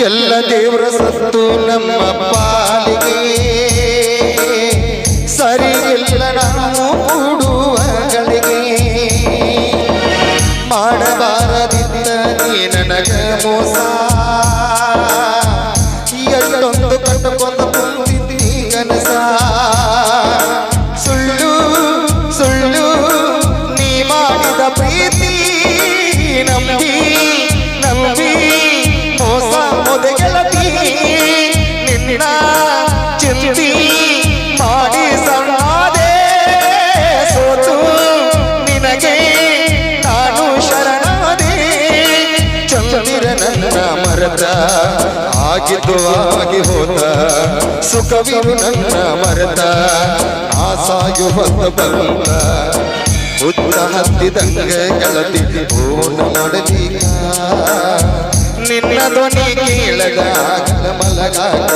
ಎಲ್ಲ ದೇವರ ಸತ್ತು ನಮ್ಮ ಪಾಲಿಗೆ ಸರಿ ಇಲ್ಲ ನಾವು ಕೂಡುವಗಳಿಗೆ ಮಾಡಬಾರದಿದ್ದ ನೀ ನನಗ ಮೋಸ ಎಷ್ಟೊಂದು ಕಟ್ಟುಕೊಂಡು ಕುಂತಿದ್ದಿ ಕನಸ ಸುಳ್ಳು ಸುಳ್ಳು ನೀ ಮಾಡಿದ ಪ್ರೀತಿ ನಂಬಿ ನಂಬಿ ಮೋಸ ಮೊದಗೆಳತಿ ನಿನ್ನ ಚಿಂತಿ ಮಾಡಿ ಸಣ್ಣಾದೆ ಸೋತು ನಿನಗೆ ನಾನು ಶರಣಾದೆ ಚಂದಿರ ನನ್ನ ಮರತ ಆಗಿದ್ದು ಆಗಿ ಹೋದ ಸುಖವಿರು ನನ್ನ ಮರತ ಆಸಾಯುವಂತ ಬಂದ ಉದ್ದ ಹತ್ತಿದಂಗ ಗೆಳತಿ ಪೂರ್ಣ ಮಾಡದೀಗ ನಿನ್ನ ಧ್ವನಿ ಕೇಳಗಾಗಲ ಮಲಗಾಗ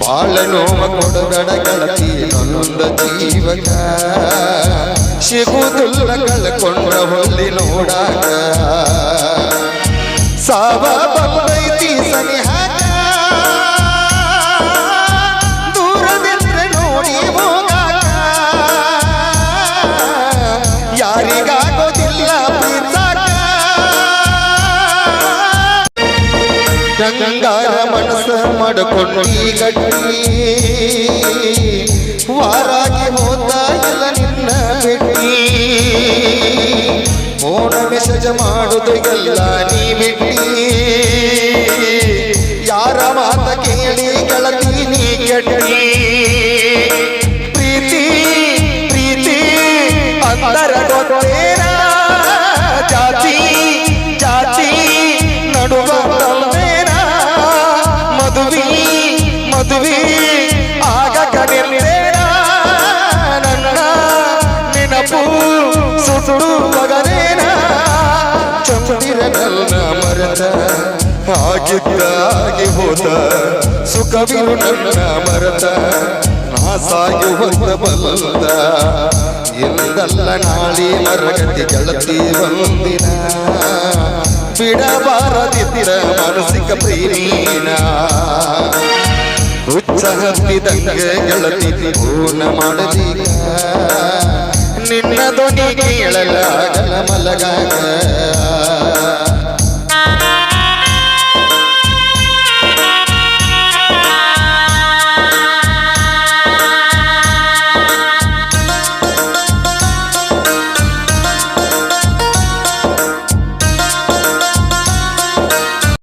ಬಾಳ ನೋವ ಕೊಡಬೇಡ ಗೆಳತಿ ನೊಂದ ಜೀವಕ ಸಿಗುವುದಿಲ್ಲ ಕಳ್ಕೊಂಡ ಹೊಳ್ಳಿ ನೋಡಾಗ ಸಾವ ಬಂದೈತಿ ಸನಿಹಾಗ ದೂರದಿದ್ರೆ ನೋಡಿ ಹೋಗಾಕ ಯಾರಿಗಾಗೋದಿಲ್ಲ ಪ್ರೀತಾಕ ಗಂಗಾರ ಮನಸ್ಸ ಮಾಡಿಕೊಂಡಿ ಗಟ್ಟಿ ವಾರಾಗಿ ಹೋದ ಎಲ್ಲ ನಿನ್ನ ಬೆಟ್ಟಿ ಫೋನ ಮೆಸೇಜ್ ಮಾಡುದು ಎಲ್ಲ ನೀ ಬಿಟ್ಟಿ ಯಾರ ಮಾತ ಕೇಳಿ ಗೆಳತಿ ನೀ ಕೆಟ್ಟಿ ಪ್ರೀತಿ ಪ್ರೀತಿ ಅಂದರ ಗೊತ್ತೇನ ಜಾತಿ ಜಾತಿ ನಡುವ ಮದುವೆ ಮದುವೆ ಆಗ ಕಡಿಲೇನ ನನ್ನ ನೆನಪು ಸುಡು ಮಗನೇನ ಚಂದಿರ ನನ್ನ ಮರತ ಆಗಿದ್ದಾಗಿ ಹೋದ ಸುಖವಿರು ನನ್ನ ಮರತ ನಾ ಸಾಯುವಂತ ಬಲ್ಲದ ಎಂದಲ್ಲ ನಾಳಿ ಮರಗತಿ ಗೆಳತಿ ಒಂದಿನ ಬಿಡಬಾರದಿದ್ದ ಮಾನಸಿಕ ಪ್ರೇಮೀನ ಹುಚ್ಚ ಹತ್ತಿದಂಗ ಗೆಳತಿ ಪೂರ್ಣ ಮಾಡದೀಗ ನಿನ್ನ ಧ್ವನಿ ಕೇಳಲಾಗಲ ಮಲಗಾಗ